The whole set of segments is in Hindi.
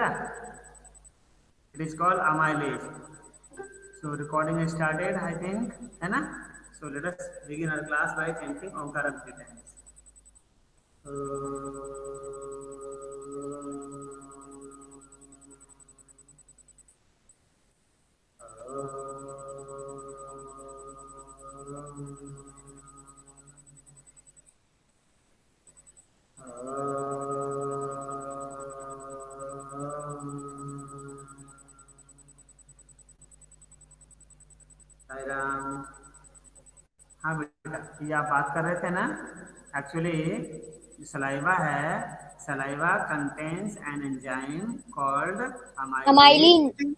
बेटा? It is called amylase. So recording is started, I think, है ना? So let us begin our class by chanting Omkaram 3 times. Sai Ram. हाँ बेटा, ये आप बात कर रहे थे ना, एक्चुअली सलाइवा है, saliva contains an enzyme called amylase, amylin.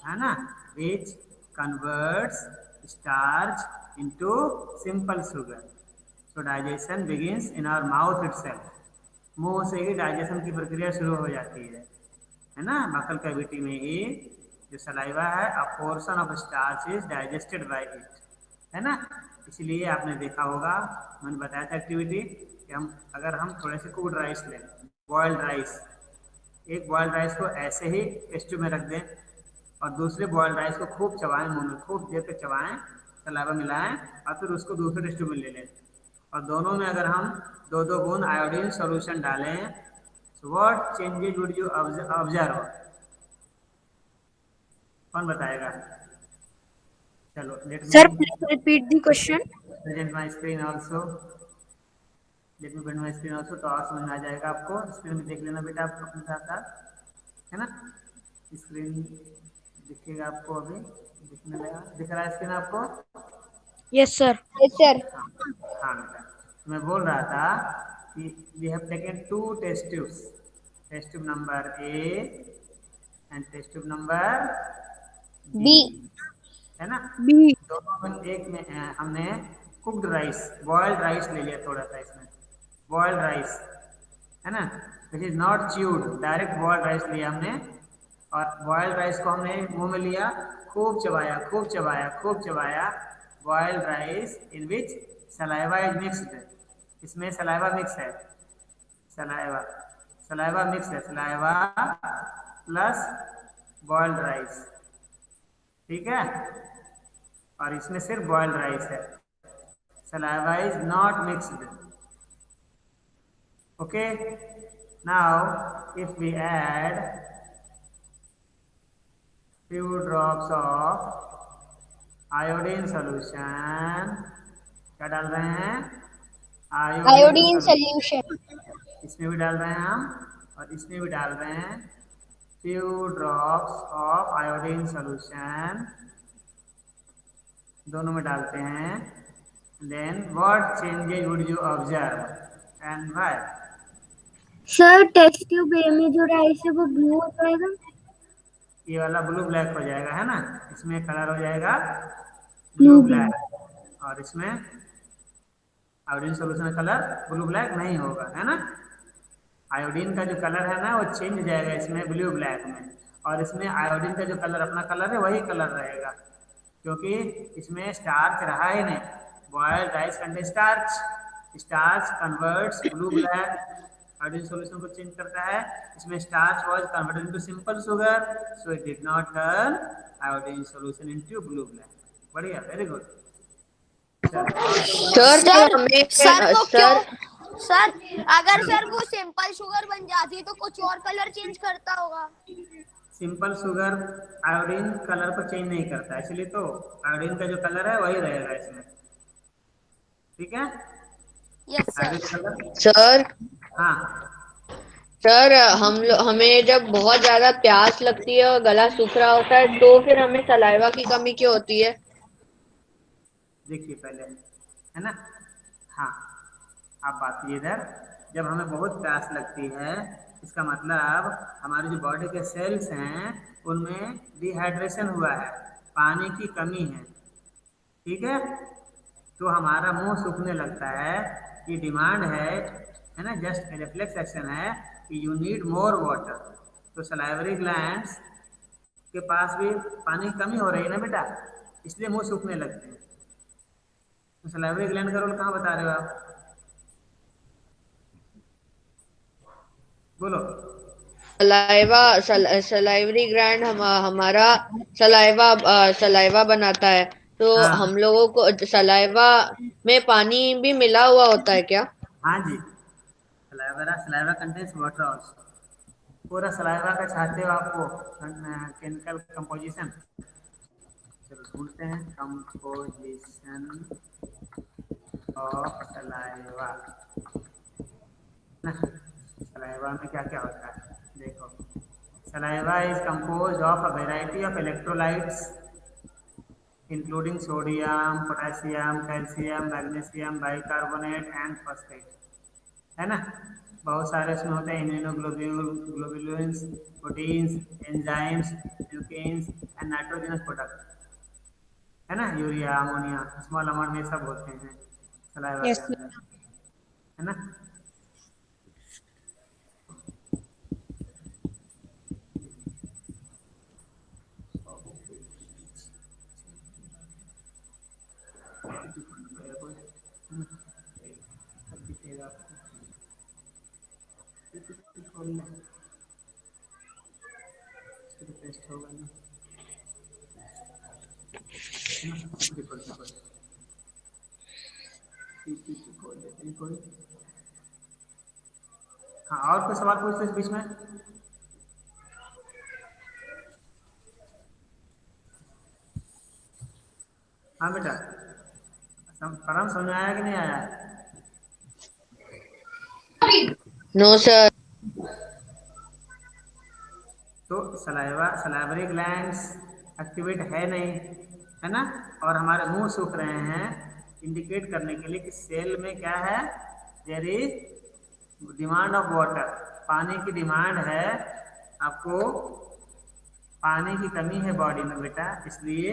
है ना, which converts starch into simple sugar. So digestion begins in our mouth itself. मुंह से ही डाइजेशन की प्रक्रिया शुरू हो जाती है ना? बकल कैविटी में ही जो सलाइवा है, अ portion of starch is digested by it, है ना? इसलिए आपने देखा होगा, मैंने बताया था एक्टिविटी कि अगर हम थोड़े से कुक्ड राइस लें, बॉयल्ड राइस, एक बॉयल्ड राइस को ऐसे ही स्टू में रख दें और दूसरे बॉयल्ड राइस को खूब चबाएं, मुंह में खूब देर तक चबाएं, सलाइवा मिलाएं और फिर उसको दूसरे स्टू में ले लें और दोनों में अगर हम 2-2 बूंद आयोडीन सॉल्यूशन डालें, so what changes would you observe? कौन बताएगा? चलो, let me Sir, please repeat the question. Present my screen also. Let me present my screen also, तो और समझ में आ जाएगा आपको। स्क्रीन में देख लेना बेटा आप अपने साथ साथ, है ना? स्क्रीन दिखेगा आपको, अभी दिखने लगा, दिख रहा है स्क्रीन आपको? Yes, sir. Yes, sir. हाँ हाँ बेटा, तो मैं बोल रहा था कि we have taken 2 test tubes, test tube number A and test tube number B, B. है ना? B. दोनों में एक में हमने कुक्ड राइस, बॉइल्ड राइस ले लिया थोड़ा सा इसमें, बॉइल्ड राइस, है ना, which is not chewed, direct boiled rice लिया हमने और बॉइल्ड राइस को हमने मुंह में लिया, खूब चबाया खूब चबाया खूब चबाया, boiled rice in which saliva is mixed, इसमें सलाइवा मिक्स है, सलाइवा सलाइवा मिक्स है, सलाइवा प्लस बॉइल्ड राइस, ठीक है? और इसमें सिर्फ बॉइल्ड राइस है, saliva is not mixed. Okay, now if we add few drops of iodine solution, क्या डाल रहे हैं? Iodine Iodine solution, solution. इसमें भी डाल रहे हैं हम और इसमें भी डाल रहे हैं few drops of iodine solution, दोनों में डालते हैं। Then what changes would you observe and why? Sir, test tube A में जो राइस है वो ब्लू हो जाएगा। ये वाला ब्लू ब्लैक हो जाएगा, है ना? इसमें कलर हो जाएगा ब्लू ब्लू ब्लू। ब्लैक और इसमें आयोडीन सोल्यूशन का कलर ब्लू ब्लैक नहीं होगा, है ना? आयोडीन का जो कलर है ना वो चेंज हो जाएगा इसमें ब्लू ब्लैक में, और इसमें आयोडीन का जो कलर अपना कलर है वही कलर रहेगा, क्योंकि इसमें स्टार्च रहा ही नहीं। Boiled rice contain starch, starch converts blue black, iodine solution को चेंज करता है, इसमें starch was converted into simple sugar, so it did not turn iodine solution into blue black. बढ़िया, वेरी गुड। चलो और कोई सर बात? तो सर हमें सर वो क्यों, सर सर अगर सर वो सिंपल शुगर बन जाती तो कुछ और कलर चेंज करता होगा। सिंपल शुगर आयोडीन कलर को चेंज नहीं करता, इसलिए तो आयोडीन का जो कलर है वही रहेगा इसमें, ठीक है? Yes sir. Iodine colour, sir हाँ सर हमें जब बहुत ज्यादा प्यास लगती है और गला सूख रहा होता है तो फिर हमें सलाइवा की कमी क्यों होती है? देखिए पहले, है ना? हाँ, आप बात ये इधर, जब हमें बहुत प्यास लगती है इसका मतलब हमारी जो बॉडी के सेल्स हैं उनमें डिहाइड्रेशन हुआ है, पानी की कमी है, ठीक है? तो हमारा मुंह सूखने लगता है, ये डिमांड है ना, जस्ट रिफ्लेक्स एक्शन है कि यू नीड मोर वाटर। तो सलाइवरी ग्लैंड्स के पास भी पानी की कमी हो रही है ना बेटा, इसलिए मुंह सूखने लगते हैं। तो सलाइवरी ग्लैंड का रोल कहाँ बता रहे हो आप? बोलो। सलाइवरी ग्लैंड हमारा सलाइवा बनाता है। तो हाँ हम लोगों को सलाइवा में पानी भी मिला हुआ होता है क्या? हाँ जी, सलाइवा कंटेन्स वाटर ऑल्सो। पूरा सलाइवा का चाहते हो आपको केमिकल कंपोजिशन? चलो ढूंढते हैं कंपोजिशन ऑफ सलाइवा ना। सलाइवा में क्या क्या होता है देखो। Saliva is compose of a variety of electrolytes including sodium, potassium, calcium, magnesium, bicarbonate and phosphate, है ना। बहुत सारे उसमें होते हैं immunoglobulins, proteins, enzymes, leucines and nitrogenous product, है ना। यूरिया, अमोनिया स्मॉल अमाउंट में सब होते हैं सलाइवा के यस अंदर, है ना। टेस्ट होगा ना, है ना। बिल्कुल बिल्कुल खोल देते हैं कोई। हाँ, और कोई सवाल पूछते इस बीच में? हाँ बेटा, परम समझ में आया कि नहीं आया? No sir. तो सलाइवरी ग्लैंड्स एक्टिवेट है नहीं, है ना। और हमारे मुंह सूख रहे हैं, इंडिकेट करने के लिए कि सेल में क्या है, there is demand of water, पानी की डिमांड है। आपको पानी की कमी है बॉडी में बेटा, इसलिए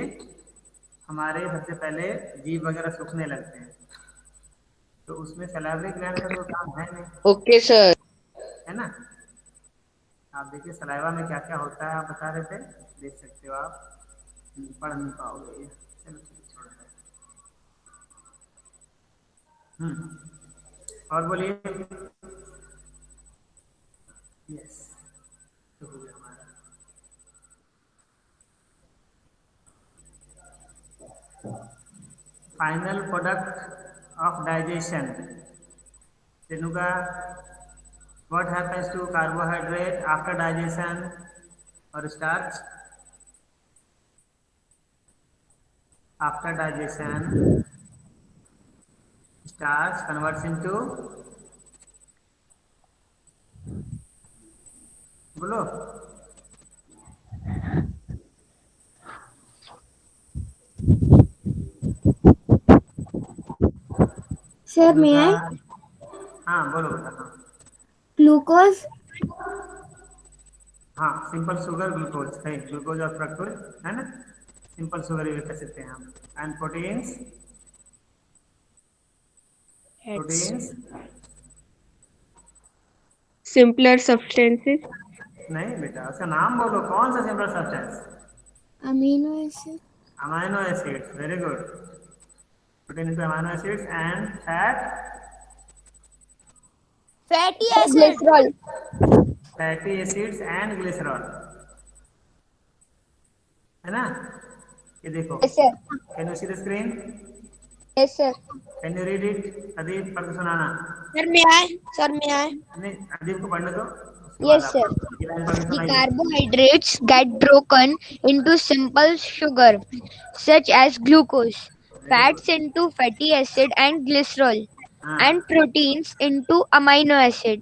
हमारे सबसे पहले जीभ वगैरह सूखने लगते हैं। तो उसमें सलाइवरी ग्लैंड का तो काम है नहीं, ओके सर। है ना। आप देखिए सलाइवा में क्या क्या होता है, आप बता रहे थे, देख सकते हो आप। पढ़ नहीं पाओगे ये, चलो ठीक छोड़ दो। और बोलिए। यस, तो हो गया हमारा final product of digestion. Renuka, what happens to carbohydrate after digestion और starch? After digestion starch converts into, बोलो। सर मैं रेणुका, आई हाँ बोलो बेटा। हाँ ग्लूकोज हाँ, सिंपल शुगर ग्लूकोज है, ग्लूकोज और फ्रक्टोज, है ना। सिंपल शुगर ये कह सकते हैं हम। And proteins, proteins simpler substances. नहीं बेटा, उसका नाम बोलो, कौन सा simple substance? Amino acid amino acids, very good. Protein into amino acids and fat, fatty sir acid. Glycerol fatty acids and glycerol, है ना। ये देखो, yes sir can you see the screen? Yes sir can you read it? Adeep पढ़ के सुनाना। सर मैं आए नहीं, अदीप को पढ़ने दो, उसके बाद यस आप सर ये लाइन पढ़ के The सुनाइए। carbohydrates get broken into simple sugar such as glucose, very good. fats into fatty acid and glycerol, and हाँ proteins into amino acid.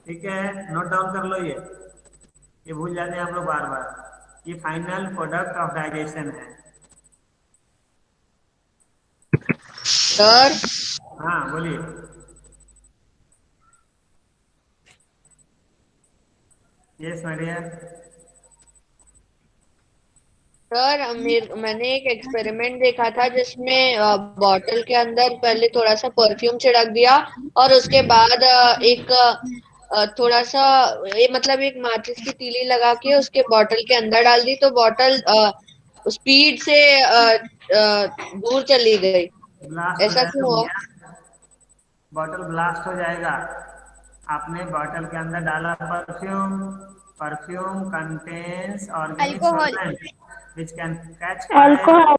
ठीक है, नोट डाउन कर लो ये भूल जाते हैं आप लोग बार बार। ये फाइनल प्रोडक्ट ऑफ डाइजेशन है। सर हाँ बोलिए। Yes my dear. सर मैंने एक एक्सपेरिमेंट देखा था जिसमें बॉटल के अंदर पहले थोड़ा सा परफ्यूम छिड़क दिया और उसके बाद थोड़ा सा ये मतलब एक माचिस की तीली लगा के उसके बॉटल के अंदर डाल दी तो बॉटल स्पीड से दूर चली गई। ब्लास्ट हो ऐसा जाएगा क्यों हुआ? भैया, बॉटल ब्लास्ट हो जाएगा। आपने बॉटल के अंदर डाला perfume, perfume contains organic Alcohol. solvent which can catch fire. Alcohol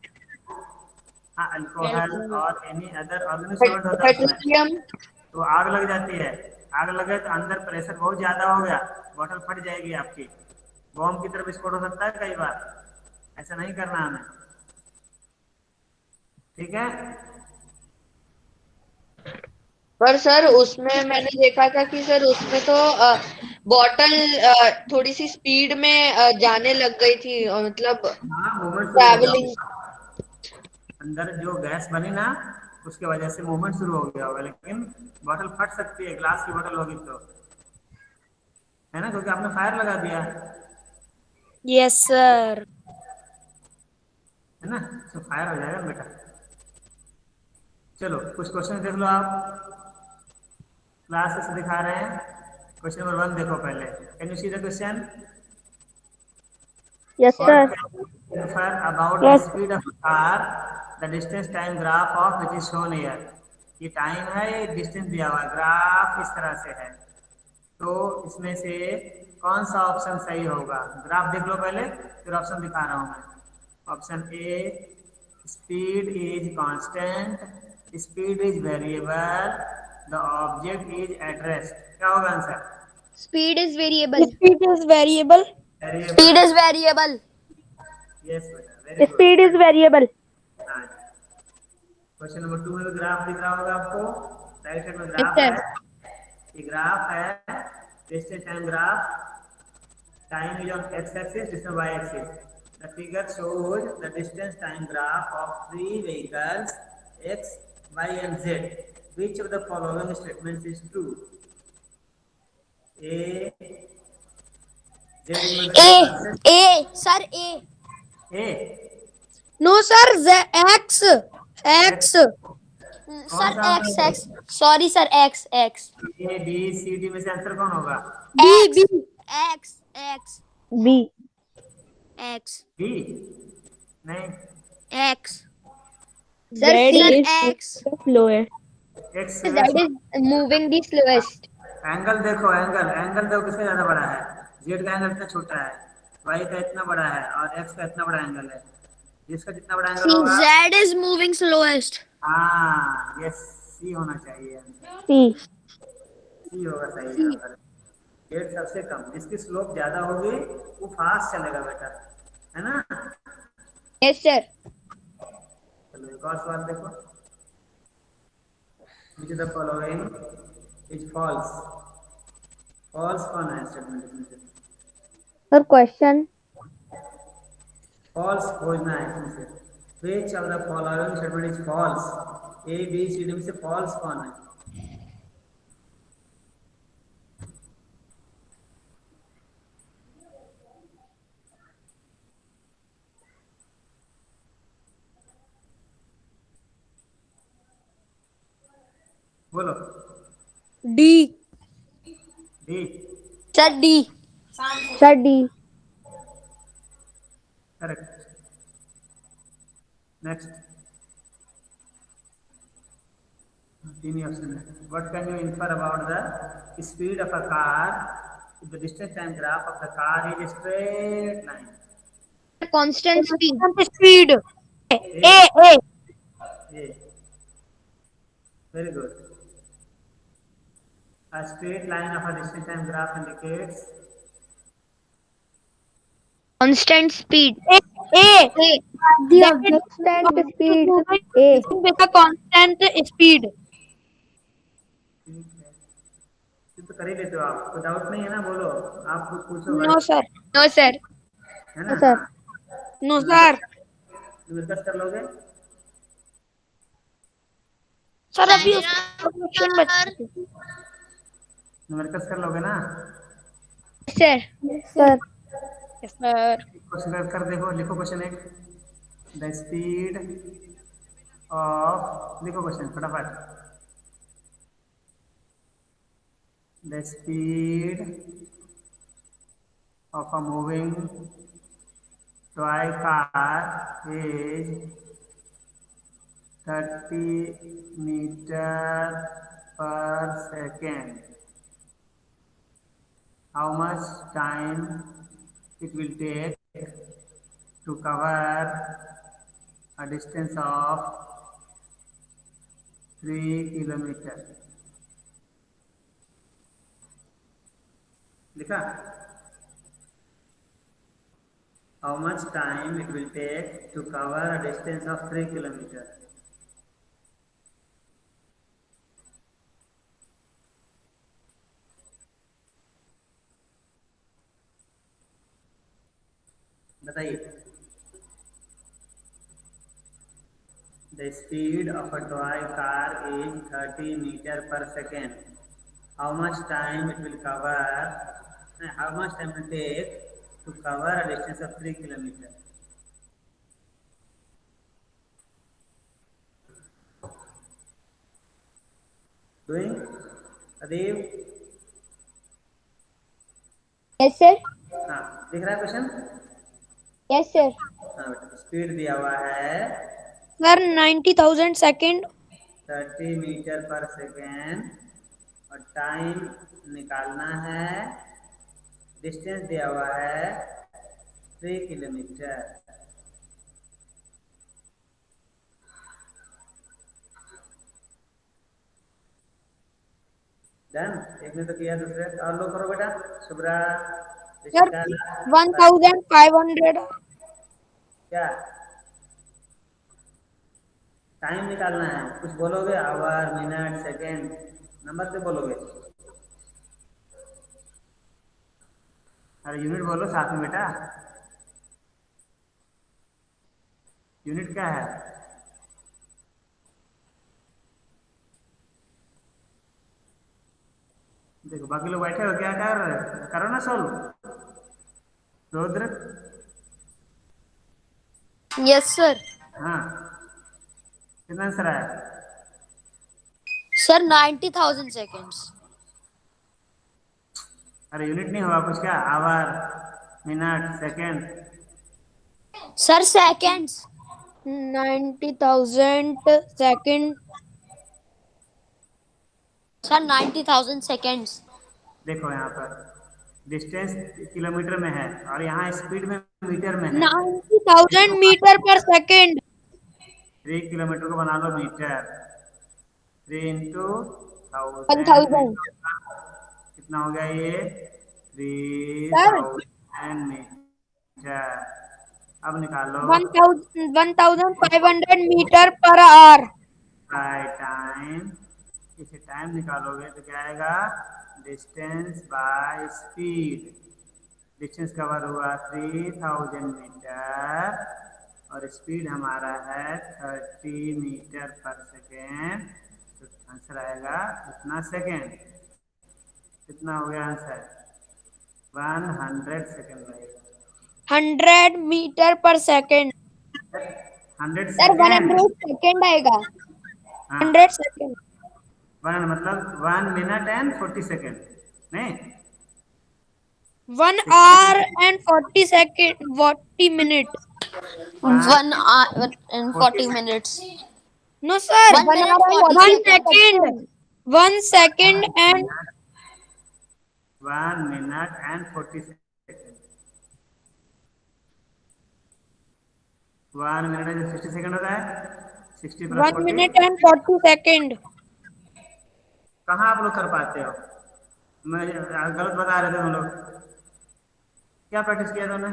हाँ, अल्कोहल और एनी अदर ऑर्गेनिक सॉल्वेंट होता है उसमें, पेट्रोलियम। तो आग लग जाती है। आग लगे तो अंदर प्रेशर बहुत ज्यादा हो गया, बोतल फट जाएगी आपकी, बॉम्ब की तरफ विस्फोट हो सकता है कई बार। ऐसा नहीं करना हमें, ठीक है। पर सर उसमें मैंने देखा था कि सर उसमें तो बॉटल थोड़ी सी स्पीड में जाने लग गई थी, मतलब हाँ, मूवमेंट शुरू हो गया ट्रैवलिंग। होगा। अंदर जो गैस बनी ना, उसके वजह से मूवमेंट शुरू हो गया होगा, लेकिन बॉटल फट सकती है, ग्लास की बॉटल होगी तो, है ना, क्योंकि आपने फायर लगा दिया, यस सर। है ना, तो फायर हो जाएगा बेटा। चलो कुछ क्वेश्चन देख लो आप, क्लास से दिखा रहे हैं। क्वेश्चन नंबर 1 देखो पहले, can you see the question? Yes What sir can you infer about the yes speed of a car? The distance time graph of which is shown here. ये टाइम है, ये डिस्टेंस दिया हुआ है, ग्राफ इस तरह से है, तो इसमें से कौन सा ऑप्शन सही होगा? ग्राफ देख लो पहले, फिर ऑप्शन दिखा रहा हूं मैं। Option A, speed is constant, speed is variable, the object is at rest. क्या होगा answer? Speed is variable. Speed is variable. Speed variable. is variable. Yes बेटा, very speed is good. Variable हाँ, क्वेश्चन नंबर 2 में भी ग्राफ दिख रहा होगा आपको, राइट साइड में Yes, ग्राफ sir. है, ये ग्राफ है, distance time graph, time is on x-axis, distance y-axis. The figure shows the distance time graph of three vehicles x, y, and z. Which of the following statements is true? A, z equals A. to A. Sir, A. A, no sir X X. Sir, सा X. Answer? X. Sorry, sir. X. X. A, B, C, D में से आंसर कौन होगा? B X. B X. X. B X. B, नहीं, X. Sir, Z sir, is X. slowest X Z is moving the slowest. Angle देखो, एंगल देखो किसका ज्यादा बड़ा है? जेड का एंगल इतना छोटा है, वाई का इतना बड़ा है, और एक्स का इतना बड़ा एंगल है। जिसका जितना बड़ा एंगल See, होगा, Z is moving slowest. हाँ यस, सी होना चाहिए आंसर, सी सी होगा सही आंसर। जेड सबसे कम, जिसकी स्लोप ज्यादा होगी वो फास्ट चलेगा बेटा, है ना। Yes, sir. चलो एक और सवाल देखो, which of the following is false? False कौन है स्टेटमेंट में से? सर क्वेश्चन फॉल्स खोजना है इसमें से। which of the following statement is false? A B C D में से फॉल्स कौन है? बोलो। D D, Sir, D. Sir D correct. Next, तीन ही ऑप्शन है। What can you infer about the speed of a car if the distance time graph of the car is a straight line? Constant speed. Speed A A A, very good. A straight line of a distance time graph indicates Constant speed. A A. The object speed a constant speed. ठीक है, ये तो कर ही लेते हो आप, तो डाउट नहीं है ना, बोलो, आप कुछ पूछो भाई, नो सर No, sir. है ना। सर नो सर डिस्कस कर लोगे? सर अभी क्वेश्चन बचा। न्यूमेरिकल्स कर लोगे ना? Sir. सर सर क्वेश्चन कर देखो, लिखो क्वेश्चन एक, द स्पीड ऑफ, लिखो क्वेश्चन फटाफट। The speed of a moving toy car is 30 metre per second. how much time it will take to cover a distance of 3 kilometer. लिखा? How much time it will take to cover a distance of 3 kilometer? बताइए. The speed of a toy car is 30 meter per second. How much time it will cover? How much time it will take to cover a distance of 3 kilometer? Doing? Adeeb? Yes sir. हाँ, दिख रहा है क्वेश्चन? Yes sir. हाँ, स्पीड दिया हुआ है sir 90,000 second. 30 metre per second और टाइम निकालना है. डिस्टेंस दिया हुआ है 3 किलोमीटर. डन. एक ने तो किया, दूसरे और लोग करो बेटा. शुभ्रा, सर 1,500. क्या टाइम निकालना है? कुछ बोलोगे? आवर, मिनट, सेकेंड, नंबर से बोलोगे? अरे यूनिट बोलो साथ में बेटा. यूनिट क्या है? देखो बाकी लोग बैठे हो, क्या कर रहे हो? करो ना सोल्व. रुद्र. Yes sir. हाँ, कितना आंसर आया? Sir 90,000 seconds. अरे यूनिट नहीं होगा कुछ? क्या hour, minute, second? Sir seconds. 90,000 second. Sir 90,000 seconds. देखो यहाँ पर डिस्टेंस किलोमीटर में है और यहाँ स्पीड में मीटर में है. 90,000 मीटर पर सेकंड. 3 किलोमीटर को बना लो मीटर. 3 इंटू 1,000. कितना हो गया ये? 3,000 मीटर. अब निकालो 1,500 मीटर पर आवर. टाइम. इसे टाइम निकालोगे तो क्या आएगा? Distance by speed. Distance cover हुआ 3,000 मीटर और स्पीड हमारा है 30 मीटर पर सेकेंड. तो आंसर आएगा कितना सेकेंड? कितना हो गया आंसर? 100 सेकेंड रहेगा. 100 मीटर पर सेकंड. 100 sir second. 100 सेकेंड आएगा. 100 सेकंड. 1 मतलब 1 मिनट एंड 40 सेकेंड. नहीं, 1 hour and 40 second 40 minute. 1 hour and 40 minutes. No sir. 1 minute 40 1 seconds. second. 1 second and 1 minute and 40 seconds. 1 minute में 60 सेकंड होता है. 60 प्लस 1 40. minute and 40 second. कहाँ आप लोग कर पाते हो? मैं गलत बता रहे थे हम लोग. क्या प्रैक्टिस किया तुमने?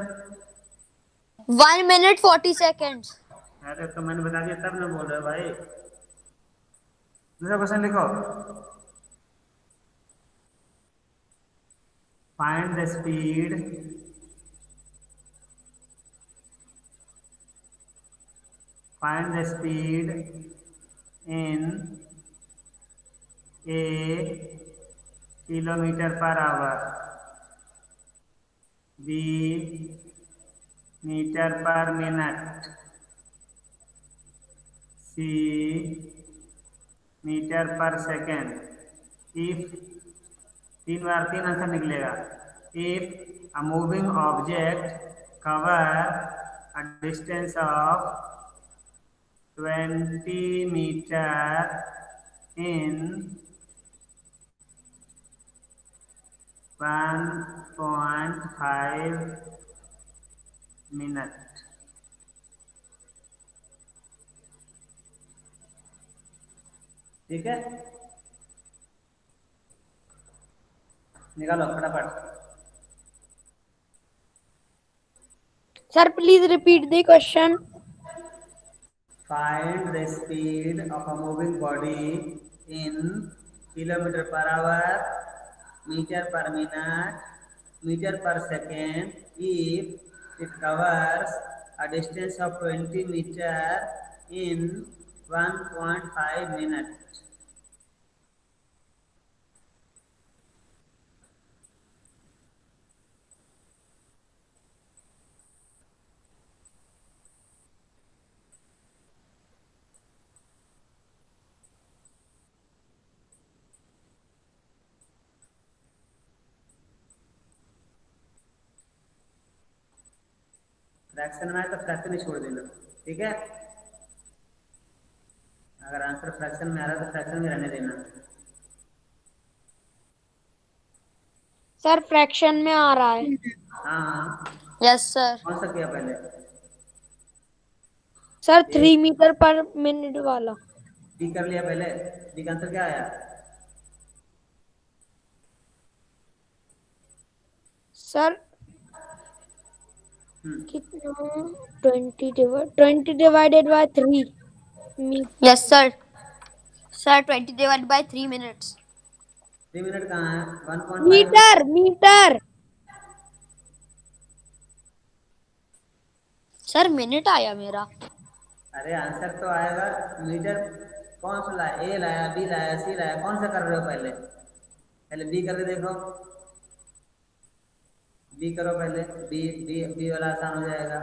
1 minute 40 seconds. अरे तो मैंने बता दिया तब ना बोल रहे हो भाई. दूसरा क्वेश्चन लिखो. Find the speed in a kilometer per hour, b meter per minute, c meter per second. if 3 bar 3 answer निकलेगा. if a moving object cover a distance of 20 meter in 1.5 minute. ठीक है, निकालो फटाफट। Sir, please repeat the question. Find the speed of a moving body in kilometer per hour, meter per minute, meter per second if it covers a distance of 20 meter in 1.5 minutes. Fraction में आए तो फ्रैक्शन ही छोड़ देना, ठीक है। अगर आंसर फ्रैक्शन में आ रहा है तो फ्रैक्शन में रहने देना। सर फ्रैक्शन में आ रहा है। हाँ, यस सर। कौन सा किया पहले? सर 3 मीटर पर मिनट वाला। डी कर लिया पहले, डी का आंसर क्या आया? सर कितना 20 divided by 3 yes sir. Sir 20 divide by 3 minutes. 3 minute कहाँ है? 1.5 मीटर मीटर। सर मिनट आया मेरा। अरे आंसर तो आएगा मीटर। कौन सा लाया? ए लाया, बी लाया, सी लाया, कौन सा कर रहे हो? पहले पहले बी करके देखो, बी करो पहले। बी बी बी वाला आसान हो जाएगा।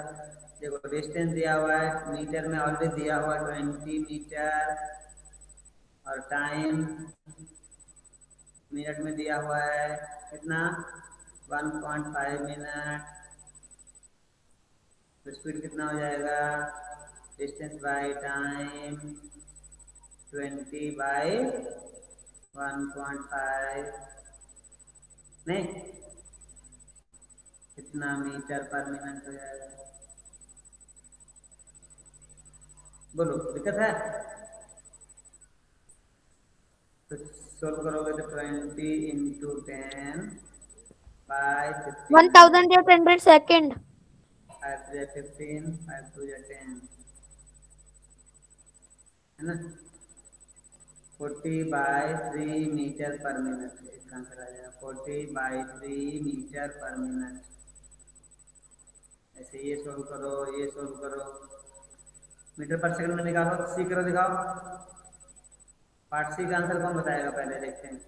देखो डिस्टेंस दिया हुआ है, मीटर में ऑलरेडी दिया हुआ है 20 मीटर, और टाइम मिनट में दिया हुआ है कितना? 1.5 मिनट। तो स्पीड कितना हो जाएगा? डिस्टेंस बाय टाइम 20 बाय 1.5, नहीं कितना मीटर पर मिनट हो जाएगा? बोलो, दिक्कत है? तो सोल्व करोगे तो 20 into 10 by 15, 1800 second. 5 to 15, 5 to 10, है ना। 40 बाय 3 मीटर पर मिनट, इसका आंसर आ जाएगा 40 बाय 3 मीटर पर मिनट। ऐसे ये सोल्व करो, ये सोल्व करो। मीटर पर सेकंड में निकालो, सी करो, दिखाओ। पार्ट सी का आंसर कौन बताएगा? पहले देखते हैं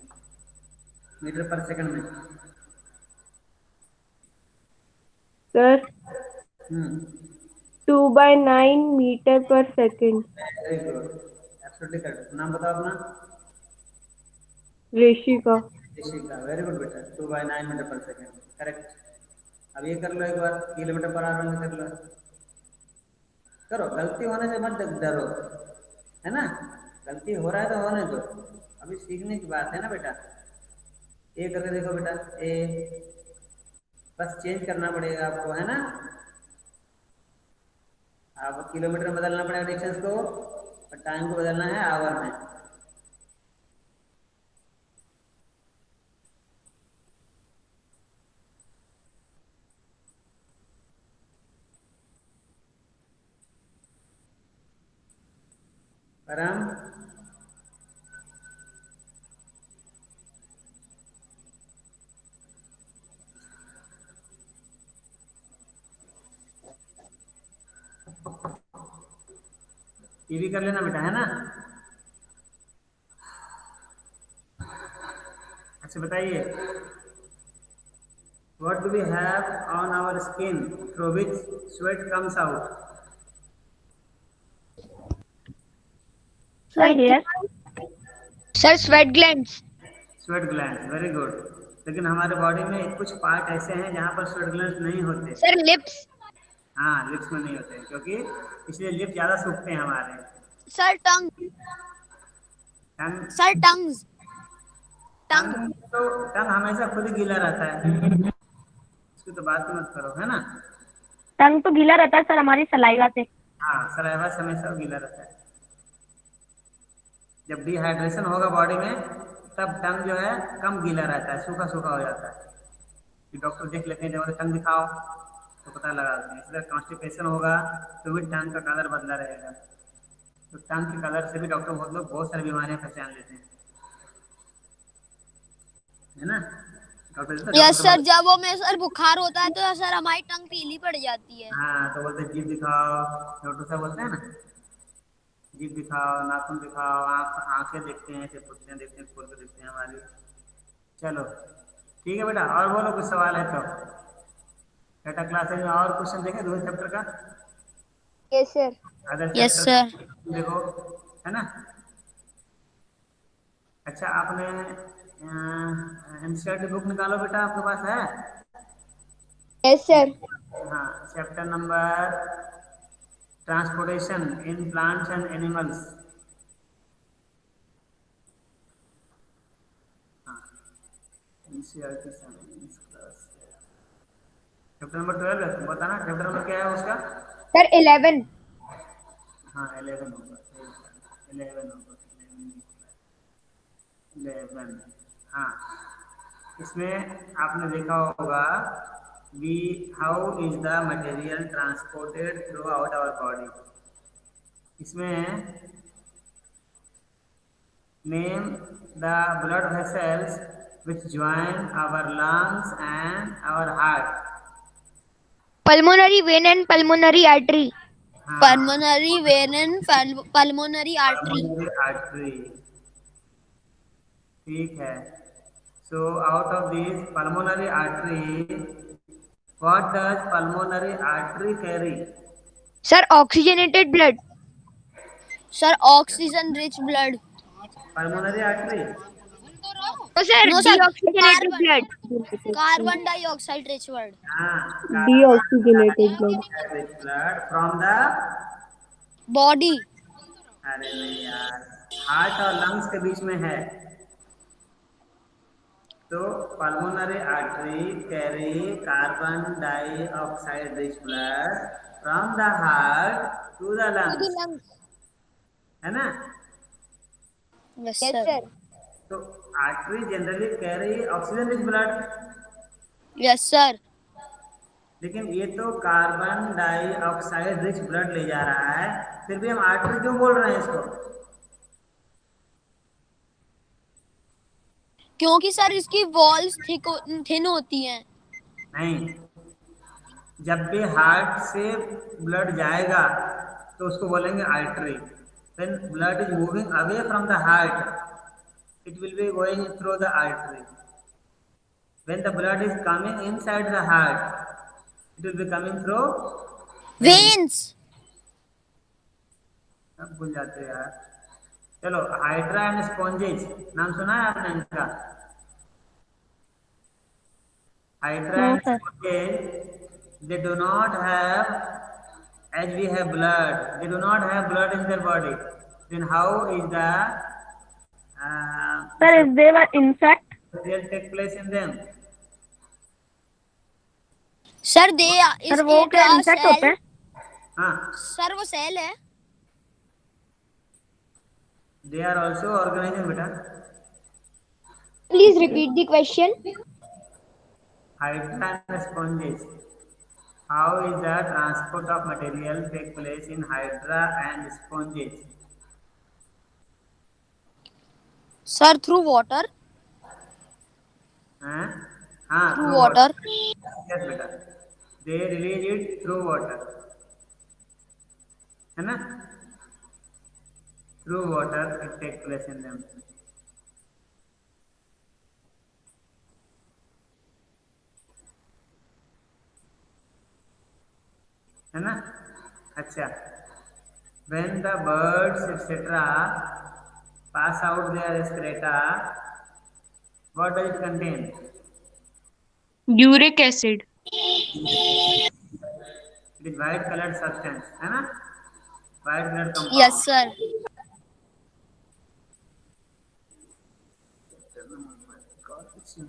मीटर पर सेकंड में। सर 2/9 मीटर पर second. Very good, absolutely correct. नाम बताओ अपना। ऋषिका। ऋषिका, वेरी गुड बेटा। 2/9 मीटर पर सेकंड, करेक्ट। अब ये कर लो एक बार, किलोमीटर पर आवर में कर लो। करो, गलती होने से मत डरो, है ना। गलती हो रहा है तो होने दो, अभी सीखने की बात है ना बेटा। ए करके देखो बेटा, ए बस चेंज करना पड़ेगा आपको, है ना। अब किलोमीटर में बदलना पड़ेगा डिस्टेंस को, और टाइम को बदलना है आवर में। परम, ये भी कर लेना बेटा, है ना। अच्छा बताइए, what do we have on our skin through which sweat comes out? Sir hair. Sir sweat glands. Sweat gland, very good. लेकिन हमारे बॉडी में कुछ पार्ट ऐसे हैं जहाँ पर स्वेट ग्लैंड नहीं होते। Sir lips. हाँ, लिप्स में नहीं होते, क्योंकि इसलिए लिप ज्यादा सूखते हैं हमारे। सर टंग। टंग, सर टंग्स। टंग। तो टंग हमेशा खुद ही गीला रहता है, इसकी तो बात ही मत करो, है ना। टंग तो गीला रहता है सर हमारी सलाइवा से। हाँ, सलाइवा से हमेशा गीला रहता है। जब डिहाइड्रेशन होगा बॉडी में तब टंग जो है कम गीला रहता है, सूखा सूखा हो जाता है। कि डॉक्टर देख लेते हैं, जब टंग दिखाओ तो पता लगा देते हैं। इसलिए कॉन्स्टिपेशन होगा तो भी टंग का कलर बदला रहेगा। तो टंग के कलर से भी डॉक्टर बहुत लोग बहुत सारी बीमारियां पहचान लेते हैं, है ना। डॉक्टर यस सर, डॉक्टर जब वो में सर बुखार होता है तो सर हमारी टंग पीली पड़ जाती है। हाँ, तो बोलते हैं जीभ दिखाओ, डॉक्टर साहब बोलते हैं ना, जीभ दिखाओ, नाखून दिखाओ, आंखें देखते हैं, ऐसे पुतलियां देखते हैं, खोल के देखते हैं हमारी। चलो ठीक है बेटा, और बोलो कुछ सवाल है तो। बेटा क्लासेज में और क्वेश्चन देखे दूसरे चैप्टर का, yes sir. Other yes chapter sir. देखो, है ना। अच्छा, आपने एनसीईआरटी बुक निकालो बेटा, आपके पास है। Yes sir. हाँ, chapter number transportation in plants and animals. हाँ, NCERT science class chapter number 12 है, तुम बताना चैप्टर नंबर क्या है उसका। सर 11। हाँ 11 होगा, 11 होगा, 11। हाँ, इसमें आपने देखा होगा we how is the material transported throughout our body. इसमें name the blood vessels which join our lungs and our heart. Pulmonary vein and pulmonary artery. हाँ, pulmonary vein and pulmonary artery. Pulmonary artery, ठीक है। So out of this pulmonary artery, what does pulmonary artery carry? Sir oxygenated blood. Sir oxygen rich blood. Pulmonary artery? तो sir no sir, deoxygenated carbon blood. Carbon dioxide rich blood. हाँ, deoxygenated blood. rich blood from the, body. अरे नहीं यार, हार्ट और लंग्स के बीच में है। तो pulmonary artery carry carbon dioxide rich blood from the heart to the lungs, है ना। Yes sir. तो artery generally carry oxygen rich blood, yes sir. लेकिन ये तो कार्बन डाइऑक्साइड रिच ब्लड ले जा रहा है, फिर भी हम आर्टरी क्यों बोल रहे हैं इसको। क्योंकि सर इसकी वॉल्स थिन होती हैं। नहीं, जब भी हार्ट से ब्लड जाएगा तो उसको बोलेंगे artery. When blood is moving away from the heart it will be going through the artery. When the blood is coming inside the heart it will be coming through when. Veins. सब भूल जाते हैं यार। चलो, हाइड्रा एंड स्पॉन्जेज नाम सुना है आपने इनका। Hydra no and sir. Sponges, they do not have, as we have blood, they do not have blood in their body. Then how is the sir if they were insect. will take place in them? Sir they sir is वो इट क्या अ इंसेक्ट होते सेल। हैं। हाँ, सर वो सेल है। they are also organism बेटा। Please repeat the question. Hydra and sponges, how is the transport of material take place in hydra and sponges? Sir through water. हाँ, हाँ, through through water. Water. Yes बेटा, they release it through water, है ना। Through water it take place in them, है ना। अच्छा, when the birds etc pass out their excreta, what does it contain? Uric acid. It is white colored substance, है ना, white colored compound. Yes sir. Sir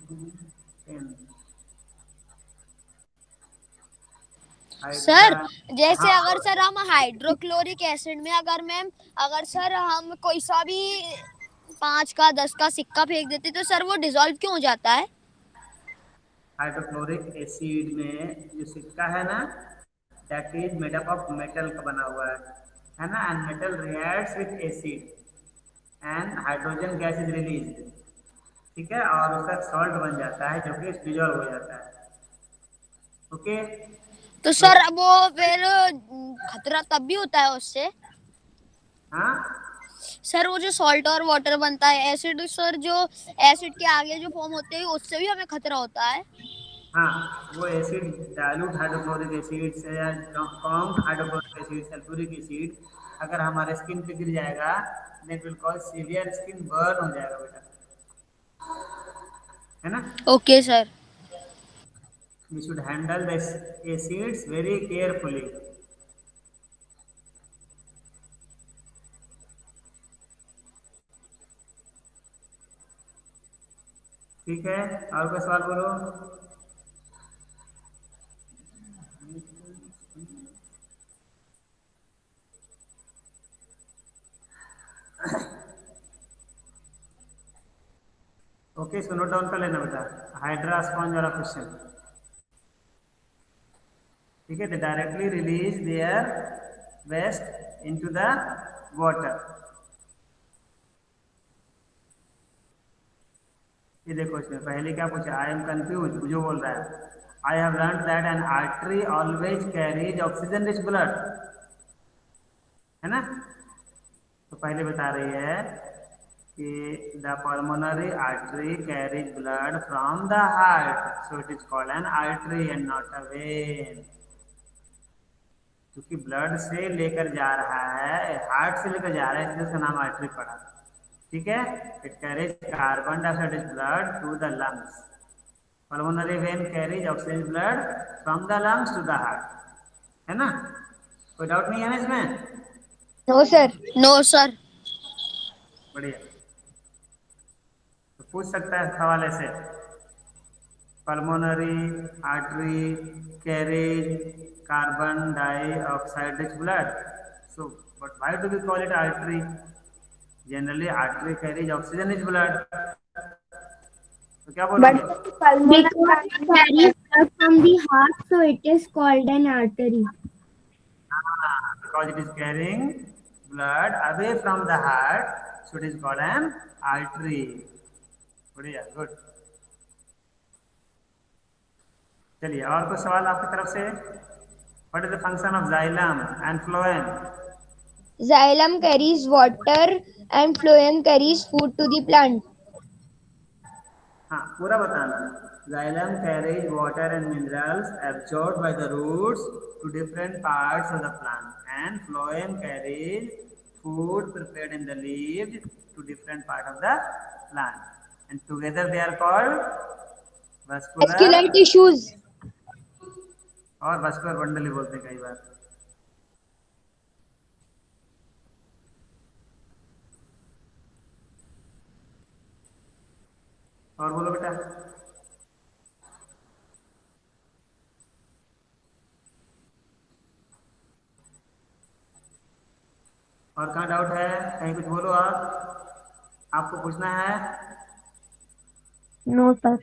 hydra जैसे हाँ अगर सर हम हाइड्रोक्लोरिक एसिड में अगर सर हम कोई सा भी 5 का 10 का सिक्का फेंक देते तो सर वो डिसॉल्व क्यों हो जाता है? हाइड्रोक्लोरिक एसिड में जो सिक्का है ना, that is made up of metal का बना हुआ है ना, and metal reacts with acid and hydrogen gas is release, ठीक है, और उसका सॉल्ट बन जाता है जो कि डिजॉल्व हो जाता है। ओके, तो तो सर वो फिर खतरा तब भी होता है उससे। हाँ सर वो जो सॉल्ट और वाटर बनता है, एसिड सर जो एसिड के आगे जो फॉर्म होते हैं उससे भी हमें खतरा होता है। हाँ, वो एसिड डाइल्यूट हाइड्रोक्लोरिक एसिड से या combed hydrochloric acid, sulphuric acid अगर हमारे स्किन पे गिर जाएगा, that will cause severe skin burn हो जाएगा बेटा, है ना। Okay sir. We should handle the acids very carefully. ठीक है, और कोई सवाल बोलो। ओके, सो नोट डाउन कर लेना बेटा, हाइड्रा स्पॉन्ज वाला क्वेश्चन, ठीक है। They directly release their waste into the water. ये देखो, इसमें पहले क्या पूछा, आई एम कंफ्यूज, जो बोल रहा है, I have learn that N artery always carries oxygen rich blood, है ना। तो पहले बता रही है कि the pulmonary artery carries blood from the heart, so it is called an artery and not a when, क्योंकि ब्लड से लेकर जा रहा है, हार्ट से लेकर जा रहा है, इसलिए उसका नाम आर्टरी पड़ा, ठीक है। It carries carbon dioxide is blood to the lungs, pulmonary vein carries oxygen blood from the lungs to the heart, है ना। कोई डाउट नहीं है ना इसमें? No sir. No sir. बढ़िया, तो पूछ सकता है सवाल ऐसे, pulmonary artery carries carbon dioxide rich blood, so but why do we call it artery? Generally artery carries oxygen rich blood, तो क्या But बोलोगे? pulmonary Because it carries blood from the heart, so it is called an artery. Because it is carrying blood away from the heart, so it is called an artery. बढ़िया, गुड। चलिए, और कुछ सवाल आपकी तरफ से? What is the function of xylem and phloem? xylem carries water and phloem carries food to the plant. हाँ, पूरा बताना। Xylem carries water and minerals absorbed by the roots to different parts of the plant, and phloem carries food prepared in the leaves to different part of the plant, and together they are called vascular, Vascular tissues. और vascular bundle ही बोलते हैं कई बार। और बोलो बेटा। और कहाँ डाउट है? कहीं कुछ बोलो आप, आपको पूछना है? No sir.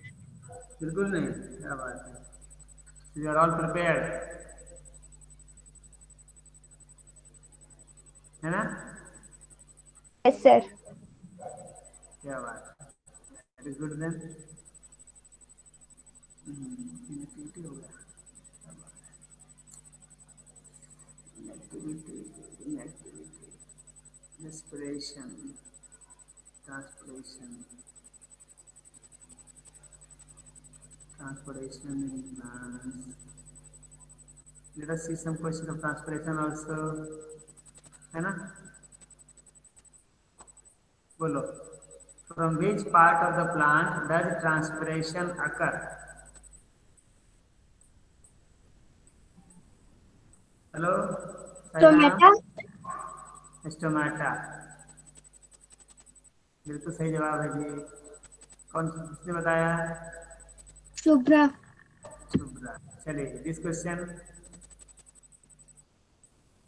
बिल्कुल नहीं, क्या बात है, यू आर ऑल प्रिपेयर्ड, है ना। Yes sir. क्या बात है, that is good then. Inactivity हो गया, inactivity, inactivity, respiration, transportation, transportation in plants. Let us see some question of transpiration also, है ना। बोलो, from which part of the plant does transpiration occur? Hello, Stomata. Stomata, बिल्कुल सही जवाब है जी। कौन किसने बताया? शुभ्रा। शुभ्रा। चलिए this question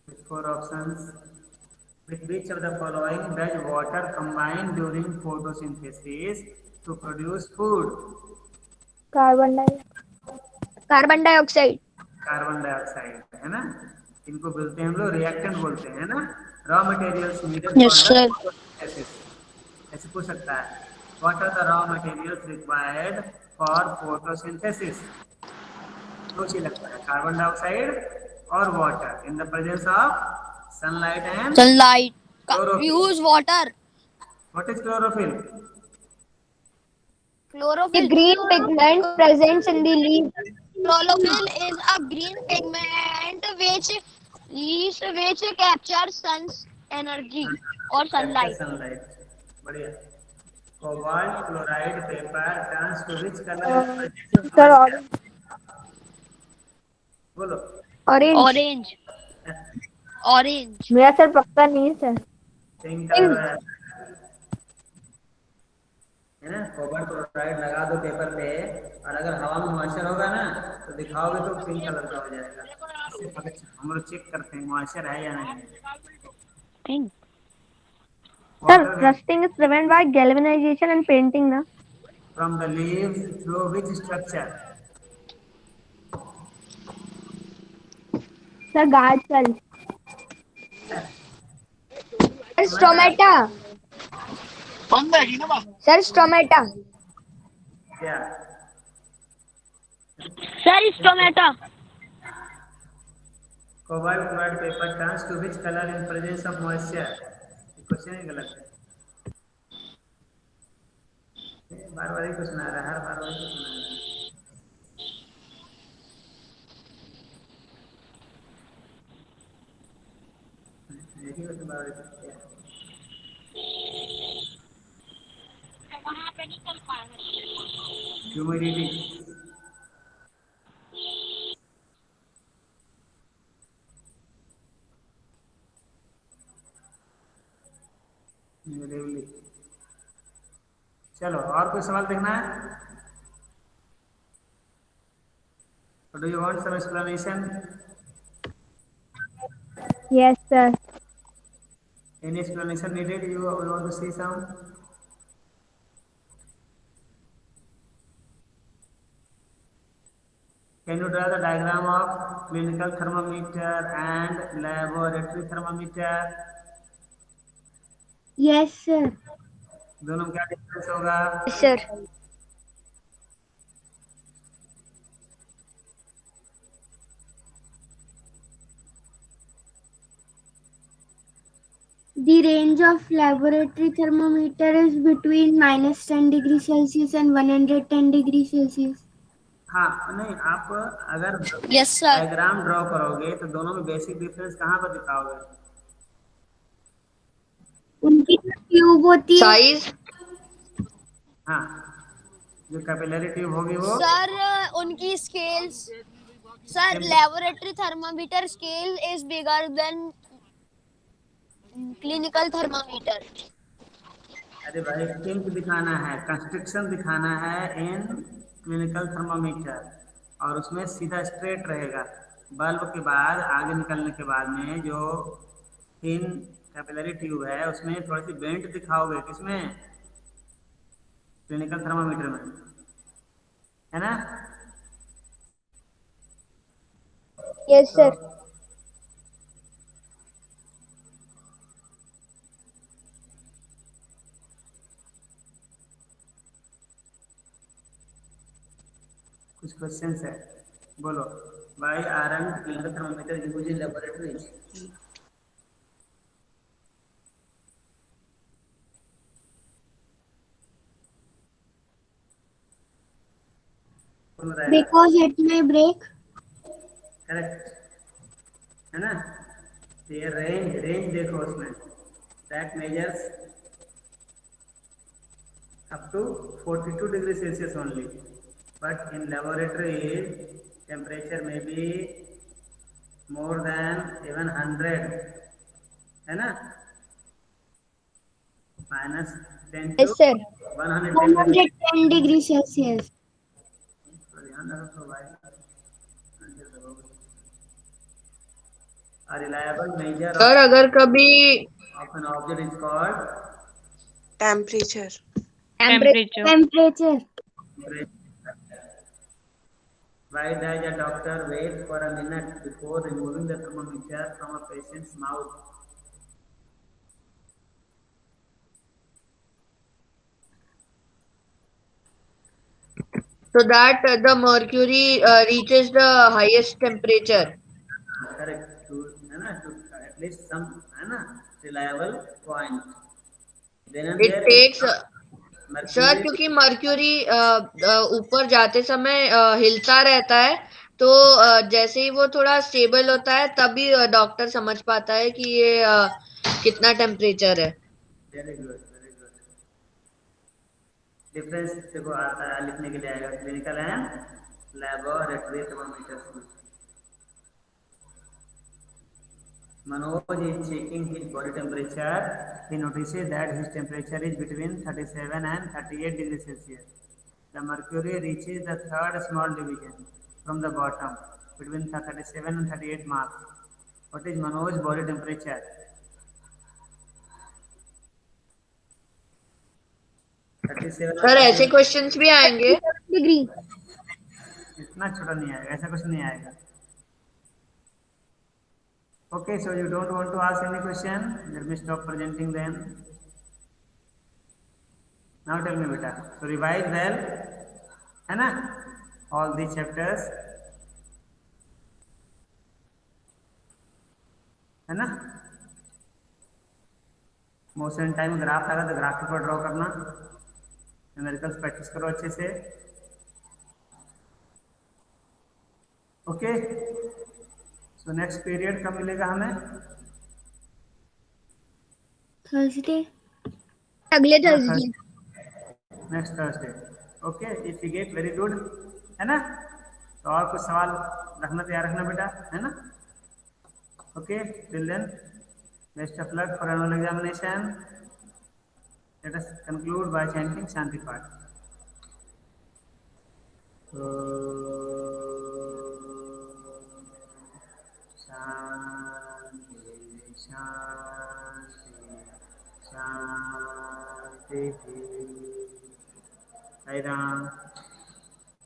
with four options. With which of the following does water combine during photosynthesis to produce food? Carbon dioxide. Carbon dioxide है ना, इनको बोलते हैं हम लोग रिएक्टेंट बोलते हैं ना, raw materials needed Yes, for the sir. Photosynthesis. ऐसे पूछ सकता है, what are the raw materials required for photosynthesis? दो चीज लगता है, कार्बन डाइऑक्साइड और water in the presence of sunlight and Sunlight. Chlorophyll. Use water. What is chlorophyll? The Chlorophyll. green pigment present in the leaf. Chlorophyll is a green pigment which captures sun's energy or capture sunlight. Sunlight. बढ़िया। Cobalt chloride paper turns to which colour in presence of Sir, moisture? बोलो। orange. Orange. Orange. मेरा सर पक्का नहीं है सर। पिंक कलर है ना, कोबाल्ट क्लोराइड लगा दो पेपर पे और अगर हवा में मॉइस्चर होगा ना तो दिखाओगे तो पिंक कलर का हो जाएगा। इससे पता हम लोग चेक करते हैं मॉइस्चर है या नहीं है। Pink. Sir, water rusting is prevented by galvanization and painting, na? From the leaves through which structure? Sir, guard cell. Sir, stomata. Sir, stomata. क्या? Sir, is tomato. Cobalt chloride paper turns to which colour in presence of moisture? Question ही गलत है, बार बार ही तो सुना रहा है, हर बार वही तो सुना रहा है। यही तो बार बार है। ह्यूमिडिटी। चलो और कोई सवाल देखना है? Do you want some explanation? Yes, sir. Any explanation needed? You want to see some? Can you draw the diagram of clinical thermometer and laboratory thermometer? Yes, sir. दोनों में क्या डिफरेंस होगा? Yes, sir. The range of laboratory thermometer is between -10 degrees Celsius and 110 degrees Celsius. हाँ नहीं, आप अगर Yes, sir. डायग्राम ड्रॉ करोगे तो दोनों में बेसिक डिफरेंस कहाँ पर दिखाओगे? उनकी ट्यूब होती है। साइज। हाँ, जो कैपिलरी ट्यूब होगी वो Sir, उनकी scales. Sir, laboratory thermometer scale is bigger than clinical thermometer. अरे भाई किंक दिखाना है, कंस्ट्रक्शन दिखाना है इन क्लिनिकल थर्मामीटर, और उसमें सीधा स्ट्रेट रहेगा। बल्ब के बाद आगे निकलने के बाद में जो थिन कैपिलरी ट्यूब है उसमें थोड़ी सी बेंट दिखाओगे, किसमें? क्लिनिकल थर्मामीटर में, है ना? Yes, sir. कुछ क्वेश्चंस है, बोलो। Why aren't clinical thermometer used in laboratories? Because it may break. Correct है ना? तो ये रेंज देखो उसमें, that measures up to 42 degree Celsius only, but in laboratory temperature में बी मोर देन इवन 100, है ना? -10 Yes, sir. 110 110 degrees Celsius. ध्यान रखो भाई. A reliable measure सर अगर कभी of an object is called Temperature. Temperature. Temperature. temperature. Why does a doctor wait for a minute before removing the thermometer from a patient's mouth? so that the mercury reaches the highest temperature. Correct. To है ना, to at least some है ना reliable point. Then and It there takes sir mercury. क्योंकि मर्क्यूरी ऊपर जाते समय हिलता रहता है, तो जैसे ही वो थोड़ा स्टेबल होता है तभी डॉक्टर समझ पाता है कि ये कितना टेम्परेचर है. Very good, very good. Difference देखो आता है लिखने के लिए आएगा क्लिनिकल एंड लैबोरेटरी थर्मोमीटर्स में. Manoj is checking his body temperature. He notices that his temperature is between 37 and 38 degrees Celsius. The mercury reaches the third small division from the bottom between 37 and 38 marks. What is Manoj's body temperature? 37 sir और ऐसे 38. क्वेश्चंस भी आएंगे. Degree. इतना छोटा नहीं आएगा, ऐसा कुछ नहीं आएगा. Okay, so you don't want to ask any question? Let me stop presenting then. Now tell me beta. So revise well, है ना? All these chapters, है ना? मोशन टाइम ग्राफ आएगा तो ग्राफ पेपर ड्रॉ करना. न्यूमेरिकल्स प्रैक्टिस करो अच्छे से. ओके. सो नेक्स्ट पीरियड कब मिलेगा हमें? Thursday. अगले Thursday. Next Thursday. Okay, if you get very good, है ना? तो और कुछ सवाल रखना, तैयार रखना बेटा, है ना? Okay, till then best of luck for annual examination. Let us conclude by chanting shanti path. Shanti shanti shanti. Sai Ram.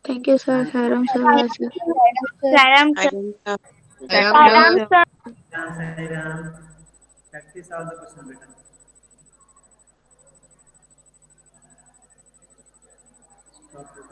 Thank you, sir. Saram sir. Saram I don't know. Saram sir. Sai Ram. Practice all the question बेटा. Stop.